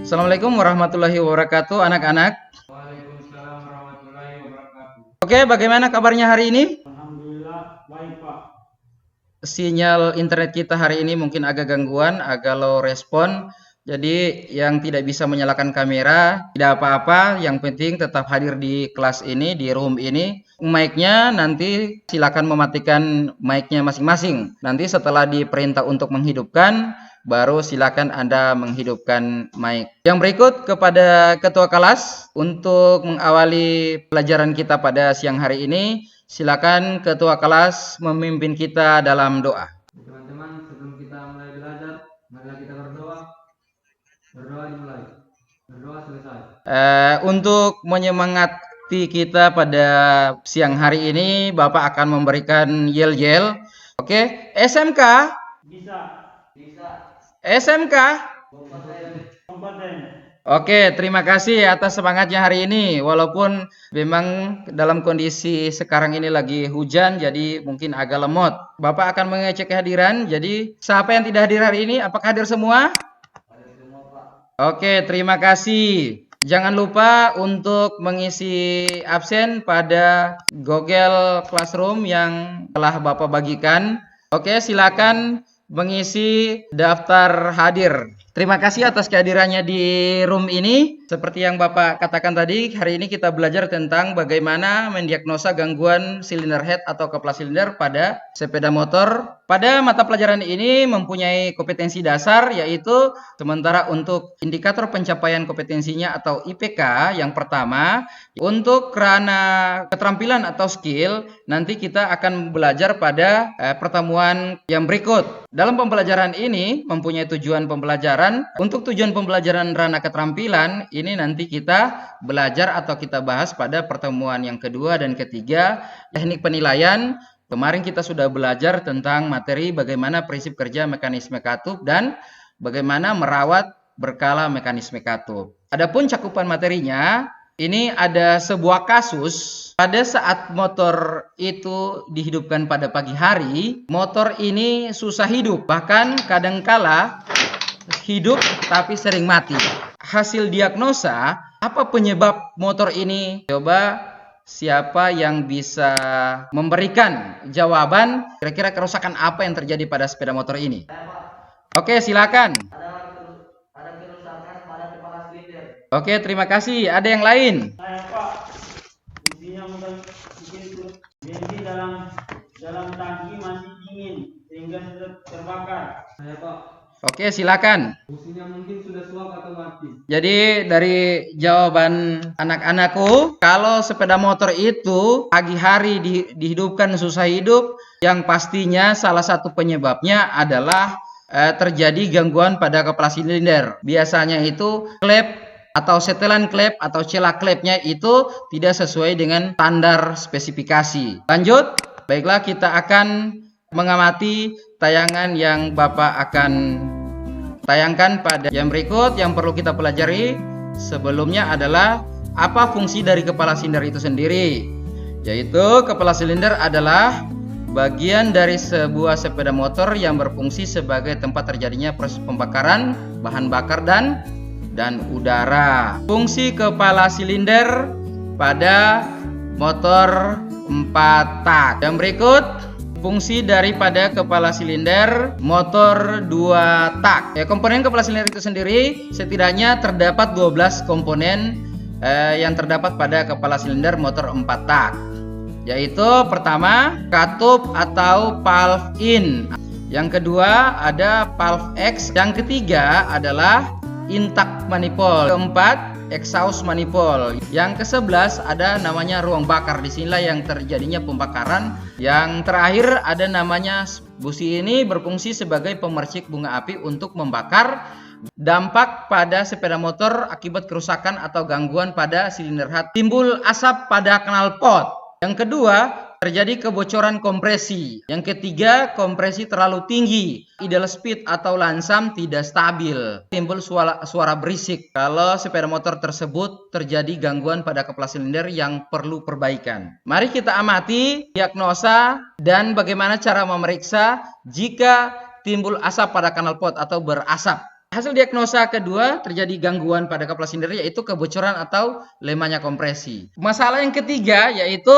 Assalamualaikum warahmatullahi wabarakatuh, anak-anak. Waalaikumsalam warahmatullahi wabarakatuh. Oke, bagaimana kabarnya hari ini? Alhamdulillah baik, Pak. Sinyal internet kita hari ini mungkin agak gangguan, agak low respon. Jadi yang tidak bisa menyalakan kamera tidak apa-apa, yang penting tetap hadir di kelas ini, di room ini. Mic-nya nanti silakan mematikan mic-nya masing-masing. Nanti setelah diperintah untuk menghidupkan, baru silakan Anda menghidupkan mic. Yang berikut kepada ketua kelas untuk mengawali pelajaran kita pada siang hari ini. Silakan ketua kelas memimpin kita dalam doa. Teman-teman, sebelum kita mulai belajar, marilah kita berdoa. Berdoa dimulai. Berdoa selesai. Untuk menyemangati kita pada siang hari ini, Bapak akan memberikan yel-yel. Oke, SMK? Bisa. Bisa. SMK? Kompeten. Oke, terima kasih atas semangatnya hari ini. Walaupun memang dalam kondisi sekarang ini lagi hujan, jadi mungkin agak lemot. Bapak akan mengecek kehadiran. Jadi, siapa yang tidak hadir hari ini? Apakah hadir semua? Hadir semua, Pak. Oke, terima kasih. Jangan lupa untuk mengisi absen pada Google Classroom yang telah Bapak bagikan. Oke, silakan mengisi daftar hadir. Terima kasih atas kehadirannya di room ini. Seperti yang Bapak katakan tadi, hari ini kita belajar tentang bagaimana mendiagnosa gangguan silinder head atau kepala silinder pada sepeda motor. Pada mata pelajaran ini mempunyai kompetensi dasar, yaitu sementara untuk indikator pencapaian kompetensinya atau IPK yang pertama, untuk kerana keterampilan atau skill, nanti kita akan belajar pada pertemuan yang berikut. Dalam pembelajaran ini mempunyai tujuan pembelajaran. Untuk tujuan pembelajaran ranah keterampilan, ini nanti kita belajar atau kita bahas pada pertemuan yang kedua dan ketiga, teknik penilaian. Kemarin kita sudah belajar tentang materi bagaimana prinsip kerja mekanisme katup dan bagaimana merawat berkala mekanisme katup. Adapun cakupan materinya, ini ada sebuah kasus pada saat motor itu dihidupkan pada pagi hari, motor ini susah hidup, bahkan kadangkala hidup tapi sering mati. Hasil diagnosa, apa penyebab motor ini? Coba siapa yang bisa memberikan jawaban kira-kira kerusakan apa yang terjadi pada sepeda motor ini? Oke, silakan. Ada kerusakan pada kepala silinder. Oke, terima kasih. Ada yang lain? Saya, Pak. Isinya mungkin bensin dalam tangki masih dingin sehingga sudah terbakar. Saya, Pak. Oke, silakan. Businya mungkin sudah suap atau mati. Jadi dari jawaban anak-anakku, kalau sepeda motor itu pagi hari dihidupkan susah hidup, yang pastinya salah satu penyebabnya adalah terjadi gangguan pada kepala silinder. Biasanya itu klep atau setelan klep atau celah klepnya itu tidak sesuai dengan standar spesifikasi. Lanjut, baiklah kita akan mengamati tayangan yang Bapak akan tayangkan pada yang berikut. Yang perlu kita pelajari sebelumnya adalah apa fungsi dari kepala silinder itu sendiri, yaitu kepala silinder adalah bagian dari sebuah sepeda motor yang berfungsi sebagai tempat terjadinya proses pembakaran bahan bakar dan udara. Fungsi kepala silinder pada motor 4 tak. Yang berikut fungsi daripada kepala silinder motor 2 tak. Komponen kepala silinder itu sendiri setidaknya terdapat 12 komponen yang terdapat pada kepala silinder motor 4 tak. Yaitu pertama, katup atau valve in. Yang kedua ada valve X. Yang ketiga adalah intake manifold. Keempat, exhaust manifold. Yang ke-11 ada namanya ruang bakar. Disinilah yang terjadinya pembakaran. Yang terakhir ada namanya busi. Ini berfungsi sebagai pemercik bunga api untuk membakar. Dampak pada sepeda motor akibat kerusakan atau gangguan pada silinder head, timbul asap pada knalpot. Yang kedua, terjadi kebocoran kompresi. Yang ketiga, kompresi terlalu tinggi, idle speed atau lansam tidak stabil, timbul suara berisik. Kalau sepeda motor tersebut terjadi gangguan pada kepala silinder yang perlu perbaikan. Mari kita amati diagnosa dan bagaimana cara memeriksa jika timbul asap pada kanal pot atau berasap. Hasil diagnosa kedua, terjadi gangguan pada kepala silinder yaitu kebocoran atau lemahnya kompresi. Masalah yang ketiga yaitu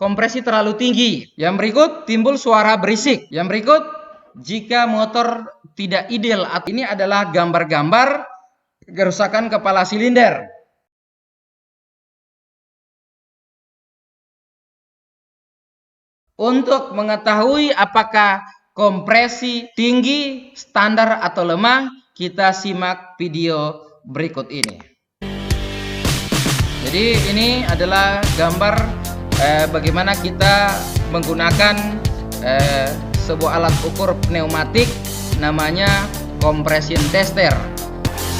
kompresi terlalu tinggi. Yang berikut, timbul suara berisik. Yang berikut, jika motor tidak ideal. Ini adalah gambar-gambar kerusakan kepala silinder. Untuk mengetahui apakah kompresi tinggi, standar atau lemah, kita simak video berikut ini. Jadi ini adalah gambar bagaimana kita menggunakan sebuah alat ukur pneumatik namanya compression tester.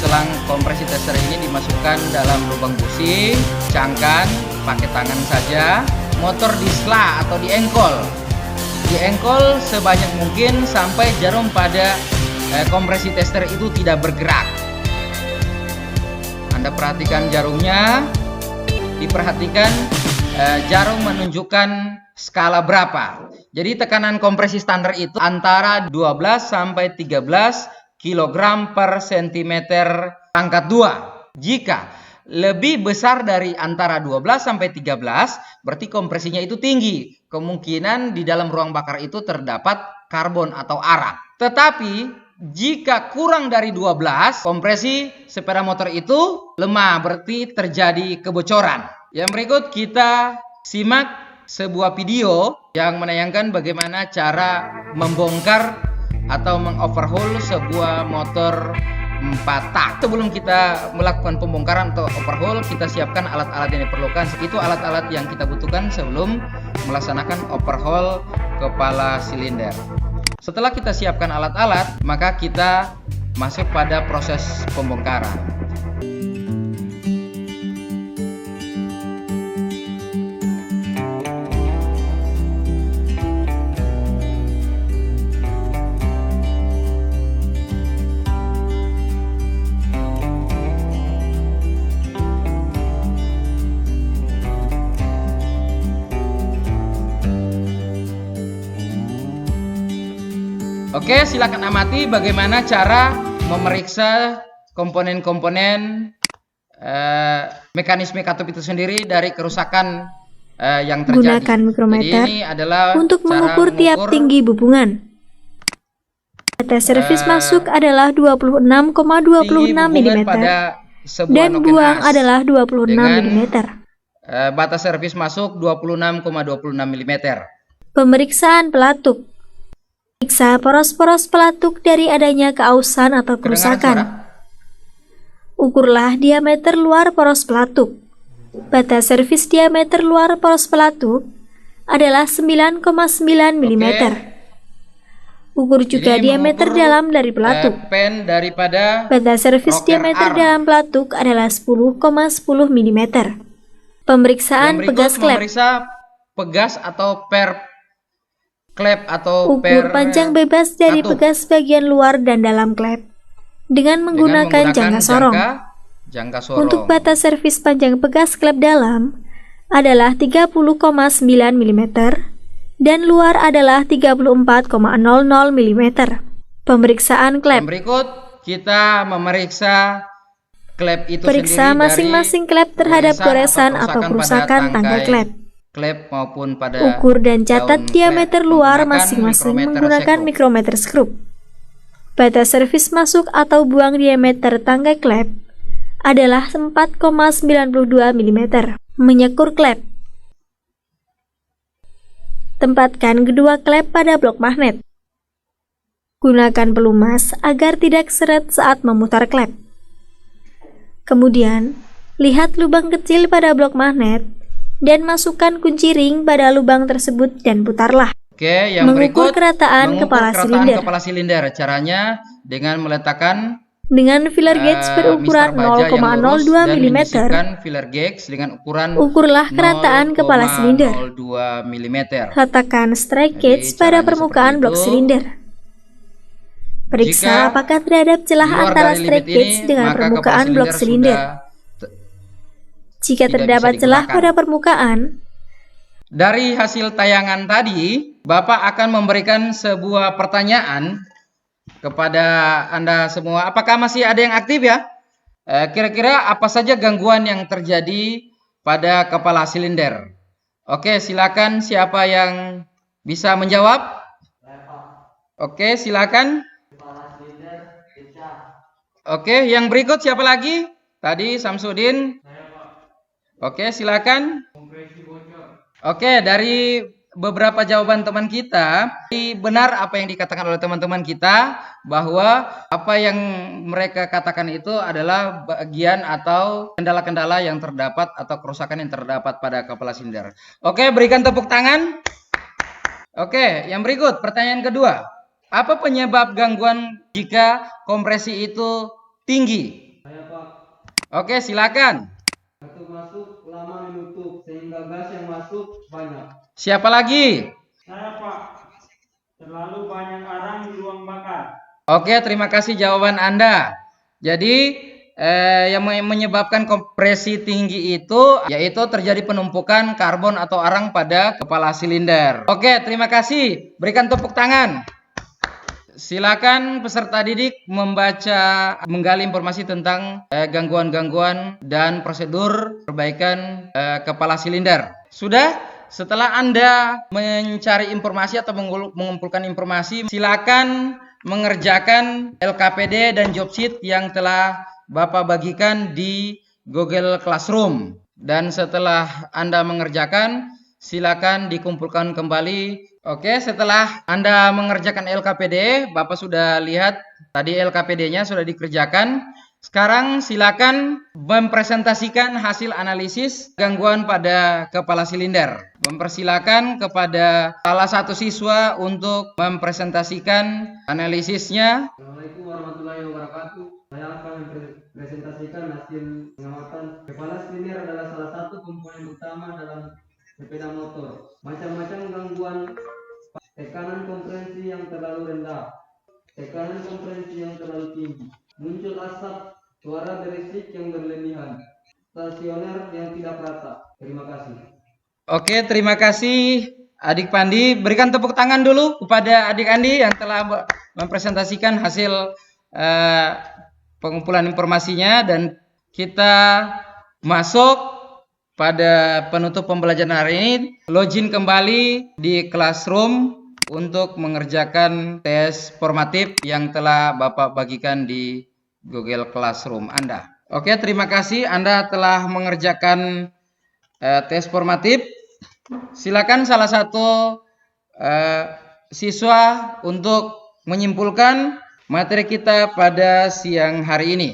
Selang kompresi tester ini dimasukkan dalam lubang busi, cangkan, pakai tangan saja. Motor disela atau diengkol. Diengkol sebanyak mungkin sampai jarum pada kompresi tester itu tidak bergerak. Anda perhatikan jarumnya, diperhatikan jarum menunjukkan skala berapa. Jadi tekanan kompresi standar itu antara 12 sampai 13 kg per cm pangkat 2. Jika lebih besar dari antara 12 sampai 13, berarti kompresinya itu tinggi. Kemungkinan di dalam ruang bakar itu terdapat karbon atau arak. Tetapi jika kurang dari 12, kompresi sepeda motor itu lemah, berarti terjadi kebocoran. Yang berikut kita simak sebuah video yang menayangkan bagaimana cara membongkar atau mengoverhaul sebuah motor 4 tak. Sebelum kita melakukan pembongkaran atau overhaul, kita siapkan alat-alat yang diperlukan. Itu alat-alat yang kita butuhkan sebelum melaksanakan overhaul kepala silinder. Setelah kita siapkan alat-alat, maka kita masuk pada proses pembongkaran. Oke, silakan amati bagaimana cara memeriksa komponen-komponen mekanisme katup itu sendiri dari kerusakan yang terjadi. Gunakan mikrometer Jadi ini adalah untuk mengukur tiap tinggi bubungan. Batas servis masuk adalah 26,26 mm dan buang adalah 26 mm. Batas servis masuk 26,26 mm. Pemeriksaan pelatuk. Periksa poros-poros pelatuk dari adanya keausan atau kerusakan. Ukurlah diameter luar poros pelatuk. Batas servis diameter luar poros pelatuk adalah 9,9 mm. Ukur juga diameter dalam dari pelatuk. Batas servis diameter dalam pelatuk adalah 10,10 mm. Pemeriksaan pegas klep. Memeriksa pegas atau klep atau ukur panjang bebas dari pegas bagian luar dan dalam klep dengan menggunakan jangka sorong. Untuk batas servis panjang pegas klep dalam adalah 30,9 mm dan luar adalah 34,00 mm. Pemeriksaan klep. Berikut kita memeriksa klep itu periksa masing-masing klep terhadap goresan atau kerusakan tangkai klep. Klep maupun pada ukur dan catat diameter luar masing-masing menggunakan mikrometer skrup. Batas servis masuk atau buang diameter tangkai klep adalah 4,92 mm. Menyekur klep. Tempatkan kedua klep pada blok magnet. Gunakan pelumas agar tidak seret saat memutar klep. Kemudian, lihat lubang kecil pada blok magnet dan masukkan kunci ring pada lubang tersebut dan putarlah. Oke, yang mengukur berikut kerataan kepala silinder. Caranya dengan meletakkan Dengan filler gauge berukuran Mr. Baja yang lurus 0,02 dan mm, menyisipkan filler gauge dengan ukuran ukurlah kerataan kepala silinder. 0,02 mm. Letakkan strike Jadi, gauge pada caranya permukaan seperti blok itu. silinder. Periksa Jika apakah terdapat di celah luar antara dari strike limit gauge ini, dengan maka kepala permukaan blok silinder silinder. sudah Jika tidak terdapat bisa celah digunakan. pada permukaan, Dari hasil tayangan tadi, Bapak akan memberikan sebuah pertanyaan kepada Anda semua. Apakah masih ada yang aktif ya? Kira-kira apa saja gangguan yang terjadi pada kepala silinder? Oke, silakan siapa yang bisa menjawab? Oke, silakan. Oke, yang berikut siapa lagi? Tadi Samsudin. Oke, silakan. Oke, dari beberapa jawaban teman kita, benar apa yang dikatakan oleh teman-teman kita, bahwa apa yang mereka katakan itu adalah bagian atau kendala-kendala yang terdapat atau kerusakan yang terdapat pada kepala silinder. Oke, berikan tepuk tangan. Oke, yang berikut, pertanyaan kedua. Apa penyebab gangguan jika kompresi itu tinggi? Saya Pak, Oke, silakan. satu masuk lama menutup sehingga gas yang masuk banyak. Siapa lagi? Saya Pak, terlalu banyak arang di ruang bakar. Oke, terima kasih jawaban Anda. Jadi, yang menyebabkan kompresi tinggi itu yaitu terjadi penumpukan karbon atau arang pada kepala silinder. Oke, terima kasih. Berikan tepuk tangan. Silakan peserta didik menggali informasi tentang gangguan-gangguan dan prosedur perbaikan kepala silinder. Sudah? Setelah Anda mencari informasi atau mengumpulkan informasi, silakan mengerjakan LKPD dan job sheet yang telah Bapak bagikan di Google Classroom. Dan setelah Anda mengerjakan, silakan dikumpulkan kembali. Oke, setelah Anda mengerjakan LKPD, Bapak sudah lihat tadi LKPD-nya sudah dikerjakan. Sekarang silakan mempresentasikan hasil analisis gangguan pada kepala silinder. Mempersilakan kepada salah satu siswa untuk mempresentasikan analisisnya. Assalamualaikum warahmatullahi wabarakatuh. Saya akan mempresentasikan hasil pengamatan. Kepala silinder adalah salah satu komponen utama dalam sepeda motor. Macam-macam gangguan, tekanan kompresi yang terlalu rendah, tekanan kompresi yang terlalu tinggi, muncul asap, suara berisik yang berlebihan, stasioner yang tidak rata. Terima kasih. Oke, terima kasih Adik Pandi. Berikan tepuk tangan dulu kepada Adik Andi yang telah mempresentasikan hasil pengumpulan informasinya, dan kita masuk pada penutup pembelajaran hari ini. Login kembali di Classroom untuk mengerjakan tes formatif yang telah Bapak bagikan di Google Classroom Anda. Oke, terima kasih Anda telah mengerjakan tes formatif. Silakan salah satu siswa untuk menyimpulkan materi kita pada siang hari ini.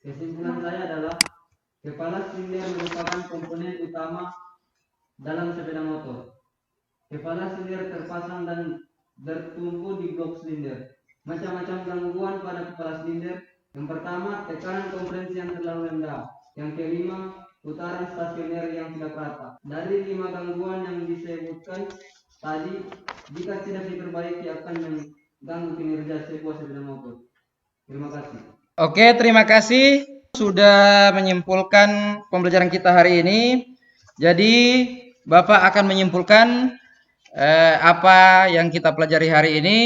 Kesimpulan saya adalah kepala silinder merupakan komponen utama dalam sepeda motor. Kepala silinder terpasang dan bertumpu di blok silinder. Macam-macam gangguan pada kepala silinder. Yang pertama, tekanan kompresi yang terlalu rendah. Yang kelima, putaran stasioner yang tidak rata. Dari 5 gangguan yang disebutkan tadi, jika tidak diperbaiki akan mengganggu kinerja sebuah sepeda motor. Terima kasih. Oke, terima kasih sudah menyimpulkan pembelajaran kita hari ini. Jadi Bapak akan menyimpulkan apa yang kita pelajari hari ini.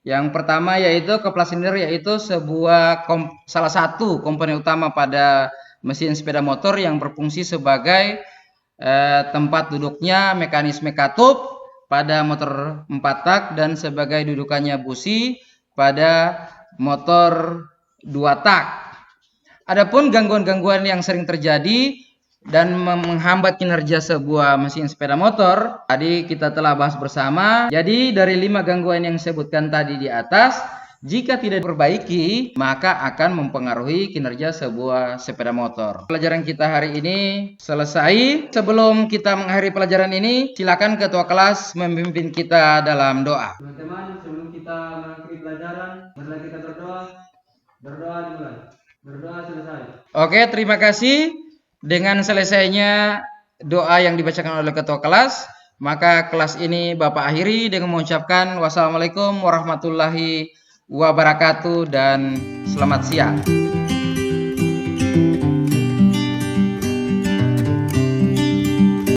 Yang pertama yaitu kepala silinder yaitu salah satu komponen utama pada mesin sepeda motor yang berfungsi sebagai tempat duduknya mekanisme katup pada motor 4 tak dan sebagai dudukannya busi pada motor 2 tak. Adapun gangguan-gangguan yang sering terjadi dan menghambat kinerja sebuah mesin sepeda motor, tadi kita telah bahas bersama. Jadi dari 5 gangguan yang disebutkan tadi di atas, jika tidak diperbaiki, maka akan mempengaruhi kinerja sebuah sepeda motor. Pelajaran kita hari ini selesai. Sebelum kita mengakhiri pelajaran ini, silakan ketua kelas memimpin kita dalam doa. Teman-teman, sebelum kita mengakhiri pelajaran, marilah kita berdoa. Berdoa dimulai. Berdoa selesai. Oke, terima kasih. Dengan selesainya doa yang dibacakan oleh ketua kelas, maka kelas ini Bapak akhiri dengan mengucapkan wassalamualaikum warahmatullahi wabarakatuh dan selamat siang.